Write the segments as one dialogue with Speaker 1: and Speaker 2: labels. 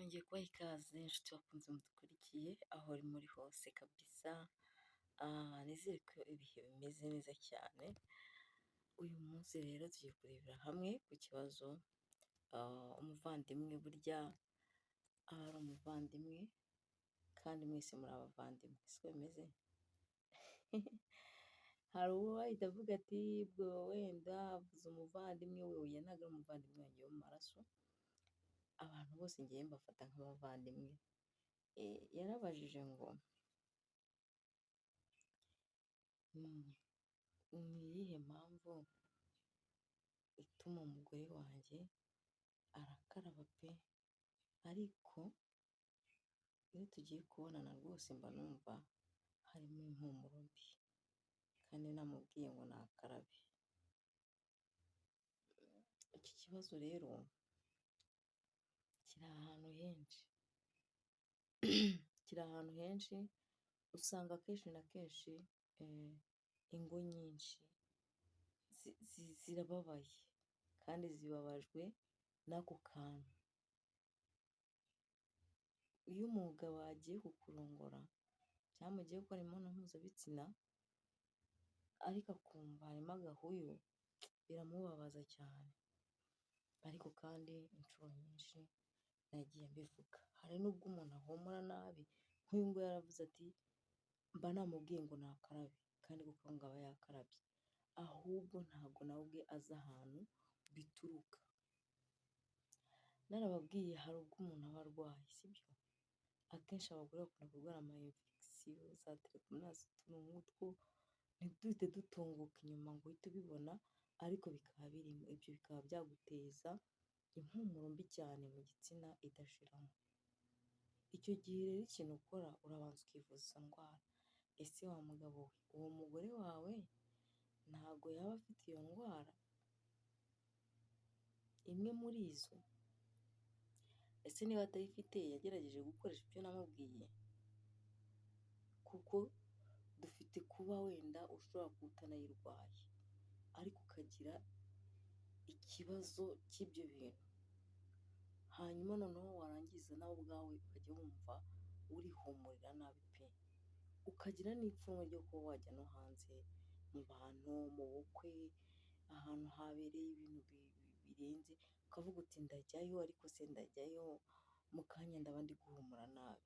Speaker 1: nongeye kubaha ikaze inshuti bakunze mudukurikiye aho uri muri hose kabisa. Nizere ko ibihe bimeze neza cyane. Uyu munsi rero tugiye kurebera hamwe ku kibazo umuvandimwe burya aba ari umuvandimwe kandi mwese muri abavandimwe, siko bimeze? Hari uwo wahita avuga ati bwo wenda avuze umuvandimwe we, oya ntabwo ari umuvandimwe wanjye wo mu maraso, abantu bose ngiye mbafata nk'abavandimwe. Yarabajije ngo ni iyihe mpamvu ituma umugore wanjye arakaraba pe, ariko iyo tugiye kubonana rwose mba numva harimo impumuro mbi kandi namubwiye ngo nakarabe. Iki kibazo rero kiri ahantu henshi kiri ahantu henshi, usanga akenshi na kenshi ingo nyinshi zirababaye kandi zibabajwe n'ako kantu. Iyo umugabo agiye kukurongora cyangwa mugiye gukora imibonano mpuzabitsina ariko akumva harimo agahuyu, biramubabaza cyane. Ariko kandi inshuro nyinshi nagiye mbivuga, hari n'ubwo umuntu ahumura nabi, nk'uyu nguyu yaravuze ati mba namubwiye ngo nakarabe kandi kuko ngo aba yakarabye, ahubwo ntabwo nawe ubwe azi ahantu bituruka. Narababwiye hari ubwo umuntu aba arwaye, sibyo? Akenshi abagore bakunda kurwara ama-infection, za telekomonasi, utuntu nk'utwo, ntiduhite dutunguka inyuma ngo uhite ubibona, ariko bikaba birimo. Ibyo bikaba byaguteza impumuro mbi cyane mu gitsina idashiramo. Icyo gihe rero ikintu ukora urabanza ukivuza izo ndwara. Ese wa mugabo we, uwo mugore wawe ntabwo yaba afite iyo ndwara imwe muri izo? Ese niba atayifite yagerageje gukoresha ibyo namubwiye? Kuko dufite kuba wenda ushobora kuba utanayirwaye ariko ukagira ikibazo cy'ibyo bintu, hanyuma noneho warangiza nawe ubwawe ukajya wumva urihumurira nabi pe, ukagira n'ipfunwe ryo kuba wajya no hanze mu bantu, mu bukwe, ahantu habereye ibintu birenze, ukavuga uti ndajyayo, ariko se ndajyayo mu kanya ndaba ndi guhumura nabi,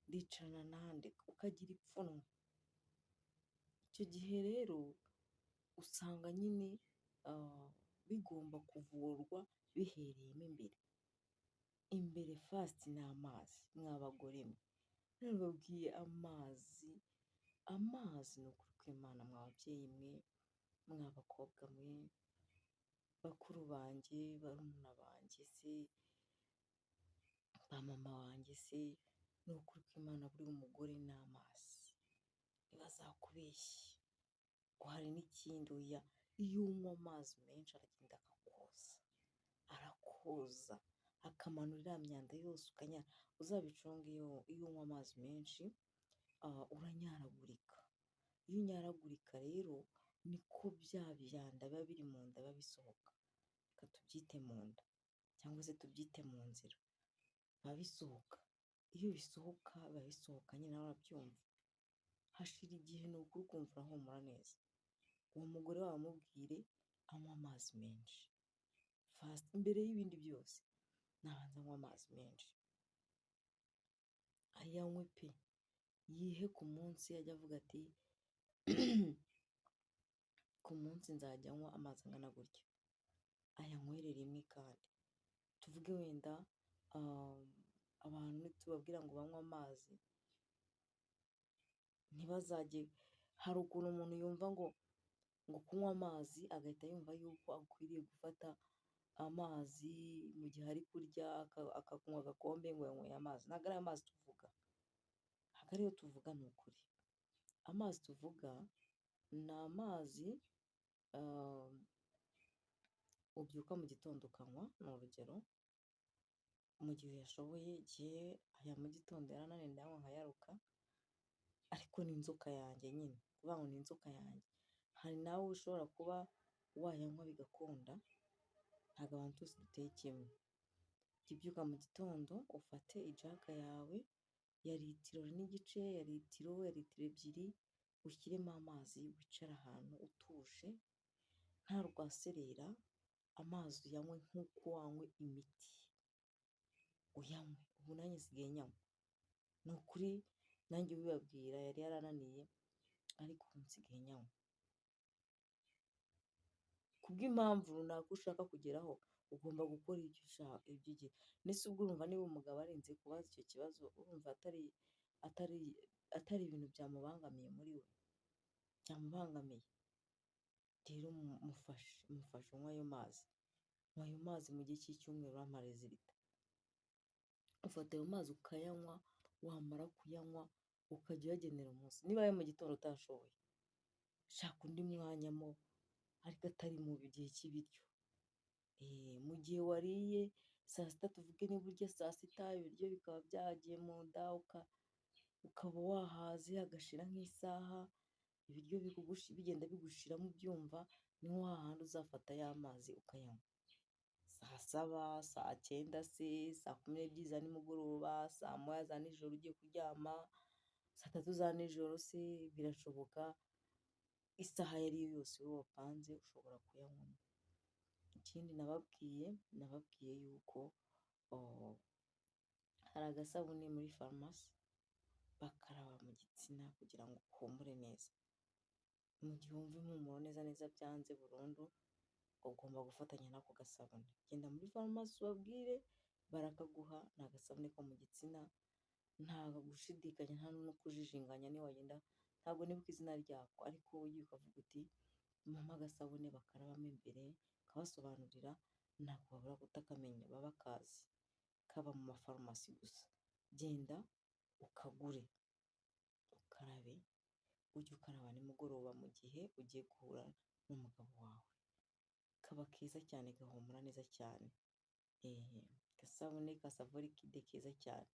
Speaker 1: ndicarana nande, ukagira ipfunwe. Icyo gihe rero usanga nyine bigomba kuvurwa bihereyemo imbere. Imbere fasiti ni amazi, mw'abagore mwe. Narababwiye amazi ni ukuri kw'Imana, mwa babyeyi mwe, mwa bakobwa mwe, bakuru banjye, barumuna banjye se, ba mama wanjye se, ni ukuri kw'Imana buriya umugore ni amazi, ntibazakubeshye. Ngo hari n'ikindi, oya, iyo unywa amazi menshi aragenda arakoza, akamanura iriya myanda yose ukanyara. Uzabicunge iyo unywa amazi menshi uranyaragurika. Iyo unyaragurika rero niko bya byanda biba biri mu nda biba bisohoka. Reka tubyite mu nda cyangwa se tubyite mu nzira, biba bisohoka. Iyo bisohoka biba bisohoka nyine, nawe urabyumva. Hashira igihe ni ukuri ukumva urahumura neza. Uwo mugore wawe mubwire anywa amazi menshi fasiti, imbere y'ibindi byose nabanza anywa amazi menshi, ayanywe pe, yihe ku munsi. Ajya avuga ati ku munsi nzajya anywa amazi angana gutya, ayanywere rimwe. Kandi tuvuge wenda abantu tubabwira ngo banywe amazi, ntibazajye, hari ukuntu umuntu yumva ngo kunywa amazi agahita yumva yuko akwiriye gufata amazi mu gihe ari kurya, akakunywa agakombe ngo yanyweye amazi. Ntabwo ari amazi tuvuga, ntabwo ariyo tuvuga, ni ukuri. Amazi tuvuga ni amazi ubyuka mu gitondo ukanywa, ni urugero, mu gihe uyashoboye. Igihe aya mu gitondo yarananiye ndayanywa nkayaruka, ariko ni inzoka yanjye nyine, kuvuga ngo ni inzoka yanjye. Hari nawe ushobora kuba wayanywa bigakunda, ntabwo abantu twese duteye kimwe. jya ubyuka mu gitondo ufate ijaga yawe ya litiro n'igice, ya litiro ebyiri, ushyiremo amazi, wicare ahantu utuje nta rwaserera, amazi uyanywe nk'uko wanywa imiti, uyanywe. Ubu nanjye nsigaye nyanywa, ni ukuri nanjye ubibabwira yari yarananiye ariko ubu nsigaye nyanywa. Kubw'impamvu runaka ushaka kugeraho ugomba gukora ibyo ushaka, ibyo ugira. Mbese ubwo urumva niba umugabo arinze kubaza icyo kibazo, urumva atari ibintu byamubangamiye muri we, byamubangamiye. Rero mufashe unywe ayo mazi, nywa ayo mazi mu gihe cy'icyumweru uramara rezilita. Ufata ayo mazi ukayanywa, wamara kuyanywa ukajya uyagenera umunsi. Niba ayo mu gitondo utashoboye, shaka undi mwanya ariko atari mu gihe cy'ibiryo. Mu gihe wariye saa sita, tuvuge niba urya saa sita, ibiryo bikaba byagiye mu nda, ukaba wahaze hagashira nk'isaha, ibiryo bigenda bigushiramo ubyumva, niho hahandi uzafata ya mazi ukayanywa. Saa saba, saa cyenda se, saa kumi n'ebyiri za nimugoroba, saa moya za nijoro ugiye kuryama, saa tatu za nijoro se, birashoboka. Isaha iyo ari yo yose wowe wapanze ushobora kuyanywamo. Ikindi nababwiye yuko hari agasabune muri farumasi bakaraba mu gitsina kugira ngo uhumure neza. Mu gihe wumva impumuro neza byanze burundu, ugomba gufatanya n'ako gasabune. Genda muri farumasi ubabwire barakaguha, ni agasabune ko mu gitsina, nta gushidikanya, nta no kujijinganya. Niwagenda, ntabwo nibuka izina ryako, ariko ugiye ukavuga uti mama agasabune bakarabamo imbere, ukabasobanurira, ntabwo babura kutakamenya, baba bakazi, kaba mu mafarumasi gusa. Genda ukagure, ukarabe, ujye ukaraba nimugoroba mu gihe ugiye guhura n'umugabo wawe. Kaba keza cyane, gahumura neza cyane. Gasabune ka Savorikide keza cyane,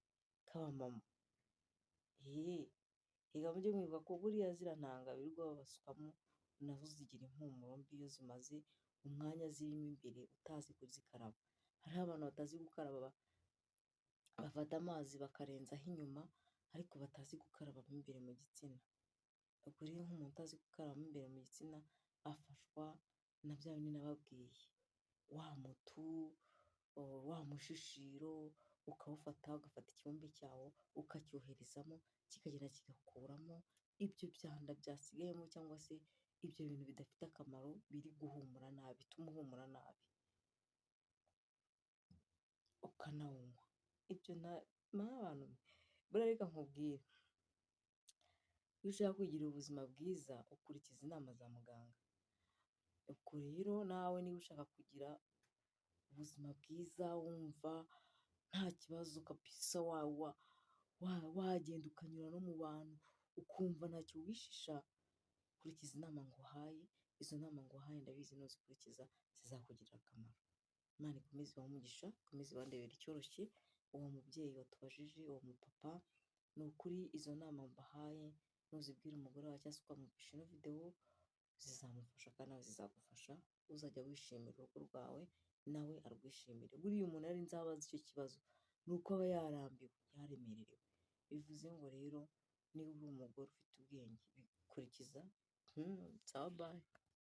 Speaker 1: k'abamama. Reka mujye mwibuka ko buriya ziriya ntanga birirwa babasukamo nazo zigira impumuro mbi iyo zimaze umwanya zirimo imbere utazi kuzikaraba. Hariho abantu batazi gukaraba, bafata amazi bakarenzaho inyuma, ariko batazi gukaraba mo imbere mu gitsina. Ubwo rero nk'umuntu utazi gukaraba mo imbere mu gitsina, afashwa na bya bindi nababwiye, wa mutu, wa mushishiro, ukawufata, ugafata ikibumbe cyawo ukacyoherezamo, kikagenda kigakuramo ibyo byanda byasigayemo, cyangwa se ibyo bintu bidafite akamaro biri guhumura nabi, bituma uhumura nabi, ukanawunywa. Ibyo n'abantu buriya, reka nkubwire, iyo ushaka kugira ubuzima bwiza ukurikiza inama za muganga. Ubwo rero nawe niba ushaka kugira ubuzima bwiza, wumva nta kibazo kabisa, wagenda ukanyura no mu bantu ukumva ntacyo wishisha, kurikiza inama nguhaye. Izo nama nguhaye ndabizi nuzikurikiza zizakugirira akamaro. Imana ikomeze ibahe umugisha, ikomeze ibandebere icyoroshye. Uwo mubyeyi watubajije, uwo mupapa, ni ukuri izo nama mbahaye nuzibwira umugore wawe cyangwa se ukamufasha ino videwo, zizamufasha kandi nawe zizagufasha. Uzajya wishimira urugo rwawe, nawe arwishimire. Buriya umuntu ari nzabaza icyo kibazo, ni uko aba yarambiwe, yaremerewe. Bivuze ngo rero niba uri umugore ufite ubwenge, bikurikiza. Sawa, bye.